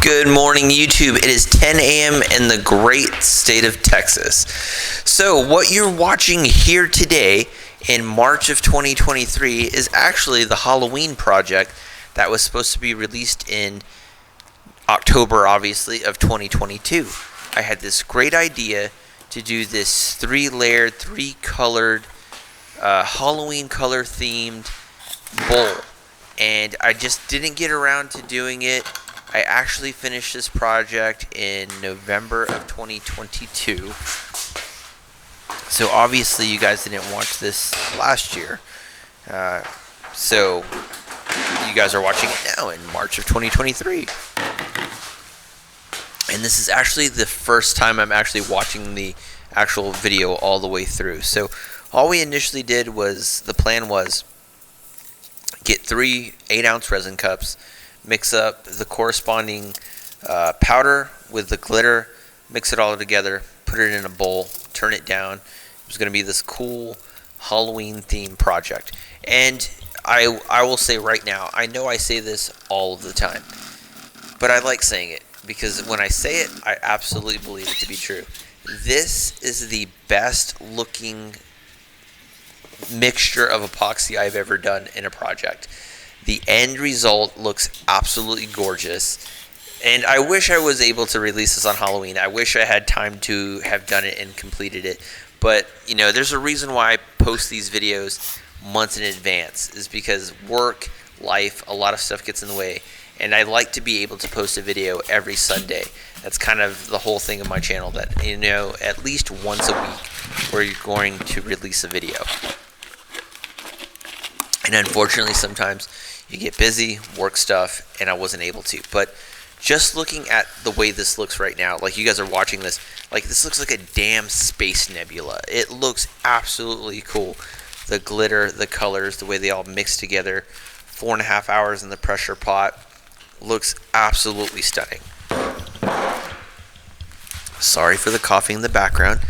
Good morning, YouTube. It is 10 a.m. in the great state of Texas. So what you're watching here today in March of 2023 is actually the Halloween project that was supposed to be released in October, obviously, of 2022. I had this great idea to do this 3-layered, 3-colored, Halloween color-themed bowl, and I just didn't get around to doing it. I actually finished this project in November of 2022. So obviously you guys didn't watch this last year. So you guys are watching it now in March of 2023. And this is actually the first time I'm actually watching the actual video all the way through. So all we initially did was, the plan was get 3 8-ounce resin cups, mix up the corresponding powder with the glitter, mix it all together, put it in a bowl, turn it down. It was going to be this cool Halloween themed project. And I will say right now, I know I say this all of the time, but I like saying it because when I say it, I absolutely believe it to be true. This is the best looking mixture of epoxy I've ever done in a project. The end result looks absolutely gorgeous, and I wish I was able to release this on Halloween. I wish I had time to have done it and completed it, but you know, there's a reason why I post these videos months in advance, is because work, life, a lot of stuff gets in the way, and I like to be able to post a video every Sunday. That's kind of the whole thing of my channel, that, you know, at least once a week we're going to release a video. And unfortunately, sometimes you get busy, work stuff, and I wasn't able to. But just looking at the way this looks right now, like you guys are watching this, like this looks like a damn space nebula. It looks absolutely cool. The glitter, the colors, the way they all mix together. 4.5 hours in the pressure pot. Looks absolutely stunning. Sorry for the coughing in the background.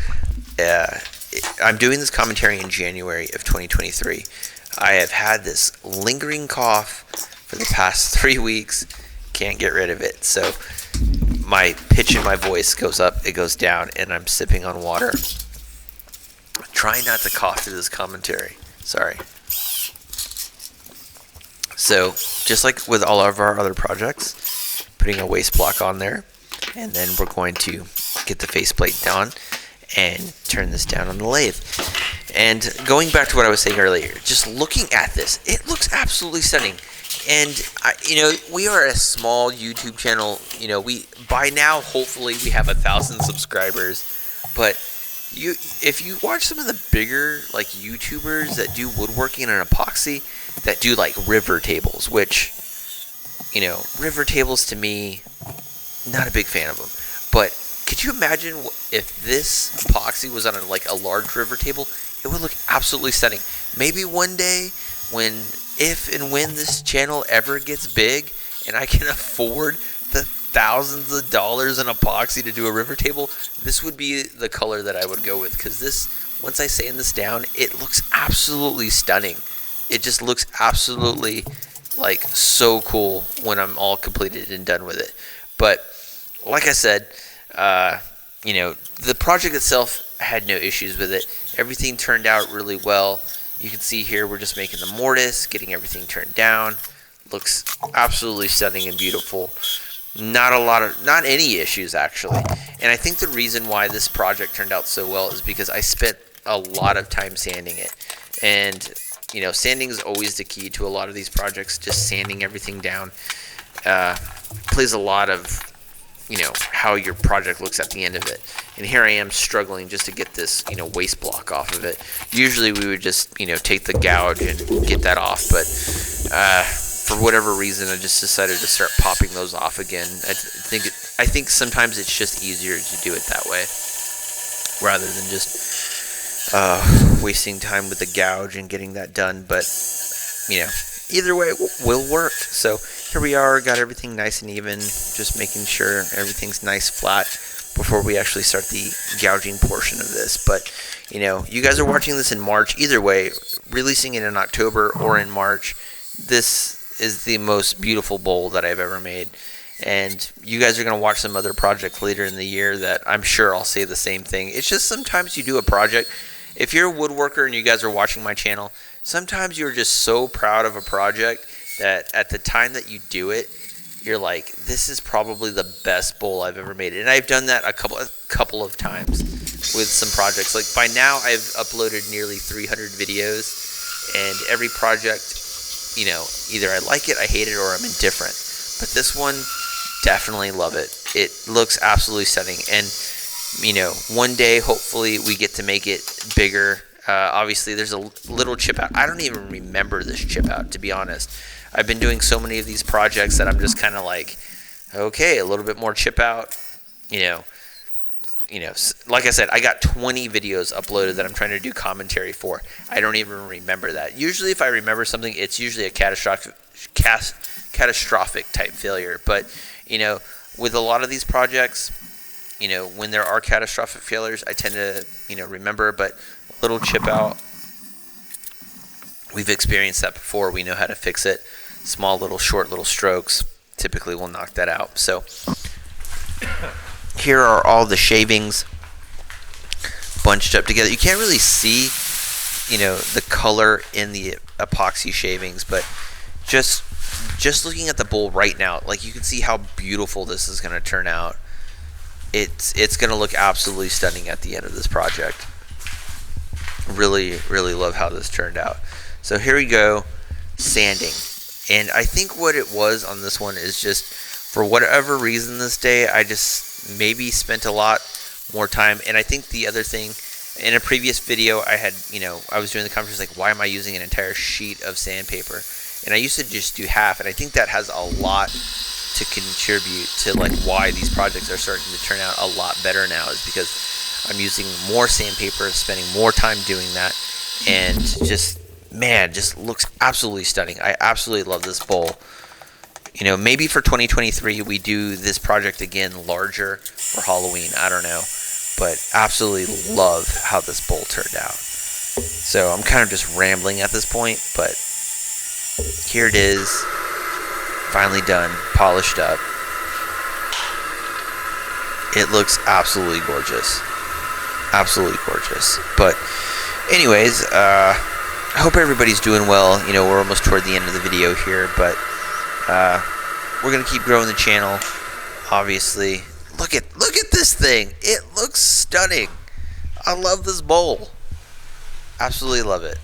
I'm doing this commentary in January of 2023. I have had this lingering cough for the past 3 weeks. Can't get rid of it. So my pitch in my voice goes up, it goes down, and I'm sipping on water. Try not to cough through this commentary. Sorry. So just like with all of our other projects, putting a waste block on there, and then we're going to get the faceplate done and turn this down on the lathe. And going back to what I was saying earlier, just looking at this, it looks absolutely stunning. And you know, we are a small YouTube channel. You know, by now hopefully we have 1,000 subscribers. But if you watch some of the bigger like YouTubers that do woodworking and epoxy, that do like river tables, which, you know, river tables to me, not a big fan of them. But could you imagine if this epoxy was on a large river table? It would look absolutely stunning. Maybe one day, if and when this channel ever gets big and I can afford the thousands of dollars in epoxy to do a river table, this would be the color that I would go with. Because this, once I sand this down, it looks absolutely stunning. It just looks absolutely like so cool when I'm all completed and done with it. But like I said, you know, the project itself had no issues with it. Everything turned out really well. You can see here we're just making the mortise, getting everything turned down. Looks absolutely stunning and beautiful. Not any issues actually. And I think the reason why this project turned out so well is because I spent a lot of time sanding it. And you know, sanding is always the key to a lot of these projects. Just sanding everything down plays a lot of, you know, how your project looks at the end of it. And here I am struggling just to get this, you know, waste block off of it. Usually we would just, you know, take the gouge and get that off, but for whatever reason I just decided to start popping those off again. I think sometimes it's just easier to do it that way rather than just wasting time with the gouge and getting that done. But you know, either way will work. So here we are, got everything nice and even, just making sure everything's nice flat before we actually start the gouging portion of this. But you know, you guys are watching this in March. Either way, releasing it in October or in March, this is the most beautiful bowl that I've ever made. And you guys are going to watch some other projects later in the year that I'm sure I'll say the same thing. It's just sometimes you do a project. If you're a woodworker and you guys are watching my channel, sometimes you're just so proud of a project that at the time that you do it, you're like, this is probably the best bowl I've ever made. And I've done that a couple of times with some projects. Like by now I've uploaded nearly 300 videos, and every project, you know, either I like it, I hate it, or I'm indifferent. But this one, definitely love it. It looks absolutely stunning. And, you know, one day, hopefully, we get to make it bigger. Obviously, there's a little chip out. I don't even remember this chip out, to be honest. I've been doing so many of these projects that I'm just kind of like, okay, a little bit more chip out. You know, like I said, I got 20 videos uploaded that I'm trying to do commentary for. I don't even remember that. Usually, if I remember something, it's usually a catastrophic type failure. But, you know, with a lot of these projects, you know, when there are catastrophic failures, I tend to, you know, remember. But a little chip out, we've experienced that before. We know how to fix it. Small little short little strokes typically will knock that out. So here are all the shavings bunched up together. You can't really see, you know, the color in the epoxy shavings, but just looking at the bowl right now, like, you can see how beautiful this is going to turn out. It's going to look absolutely stunning at the end of this project. Really, really love how this turned out. So here we go, sanding. And I think what it was on this one is just, for whatever reason this day, I just maybe spent a lot more time. And I think the other thing, in a previous video, I had, you know, I was doing the conference, like, why am I using an entire sheet of sandpaper? And I used to just do half, and I think that has a lot to contribute to, like, why these projects are starting to turn out a lot better now, is because I'm using more sandpaper, spending more time doing that, and just, man, just looks absolutely stunning. I absolutely love this bowl. You know, maybe for 2023 we do this project again larger for Halloween. I don't know, but absolutely love how this bowl turned out. So I'm kind of just rambling at this point, but here it is, finally done, polished up. It looks absolutely gorgeous. Absolutely gorgeous. But anyways, I hope everybody's doing well. You know, we're almost toward the end of the video here, but we're going to keep growing the channel, obviously. Look at this thing. It looks stunning. I love this bowl. Absolutely love it.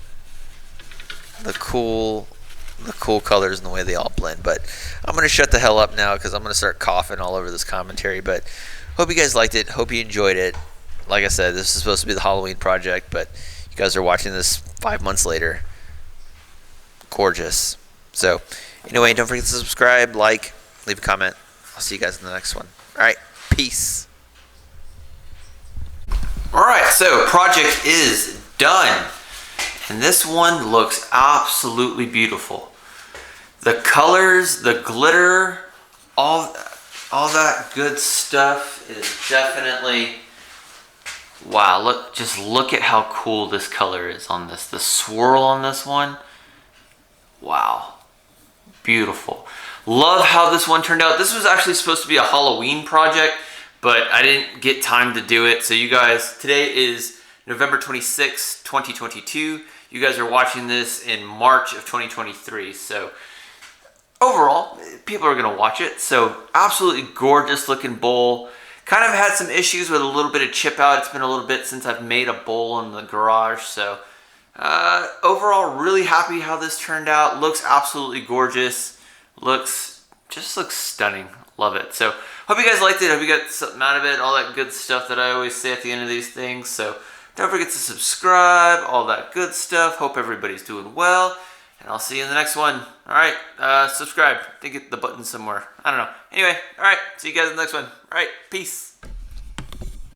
The cool colors and the way they all blend. But I'm going to shut the hell up now because I'm going to start coughing all over this commentary. But hope you guys liked it. Hope you enjoyed it. Like I said, this is supposed to be the Halloween project, but you guys are watching this 5 months later. Gorgeous. So anyway, don't forget to subscribe, like, leave a comment. I'll see you guys in the next one. All right, peace. All right, so project is done. And this one looks absolutely beautiful. The colors, the glitter, all that good stuff is definitely, wow, just look at how cool this color is on this. The swirl on this one, wow, beautiful. Love how this one turned out. This was actually supposed to be a Halloween project, but I didn't get time to do it. So you guys, today is November 26, 2022. You guys are watching this in March of 2023. So overall, people are going to watch it. So absolutely gorgeous looking bowl. Kind of had some issues with a little bit of chip out. It's been a little bit since I've made a bowl in the garage. So overall, really happy how this turned out. Looks absolutely gorgeous. Just looks stunning. Love it. So hope you guys liked it. Hope you got something out of it. All that good stuff that I always say at the end of these things. So don't forget to subscribe. All that good stuff. Hope everybody's doing well. And I'll see you in the next one. All right. Subscribe. I think the button somewhere. I don't know. Anyway. All right. See you guys in the next one. All right. Peace.